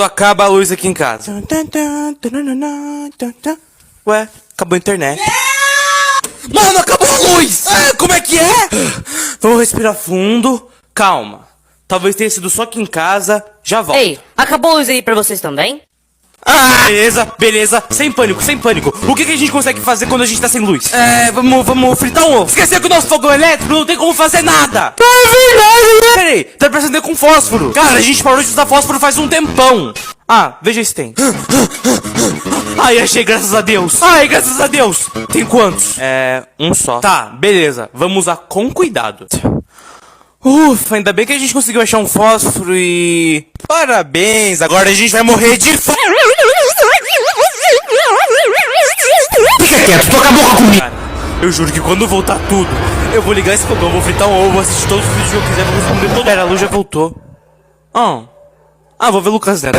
quando acaba a luz aqui em casa. Ué, acabou a internet. Mano, acabou a luz! Como é que é? Vamos respirar fundo. Calma. Talvez tenha sido só aqui em casa. Já volto. Ei, acabou a luz aí pra vocês também? Beleza, beleza. Sem pânico, sem pânico. O que a gente consegue fazer quando a gente tá sem luz? Vamos fritar um ovo. Esqueceu que o nosso fogão elétrico não tem como fazer nada. É verdade, né? Peraí, tá parecendo com fósforo. Cara, a gente parou de usar fósforo faz um tempão. Veja se tem. Ai, achei, graças a Deus. Ai, graças a Deus. Tem quantos? Um só. Tá, beleza. Vamos usar com cuidado. Ufa, ainda bem que a gente conseguiu achar um fósforo e... Parabéns, agora a gente vai morrer de fome. Fica quieto, toca a boca comigo. Cara, eu juro que quando voltar tudo, eu vou ligar esse fogão, vou fritar um ovo, assistir todos os vídeos que eu quiser, vou responder todo. Pera, a luz já voltou. Vou ver Lucas Neto.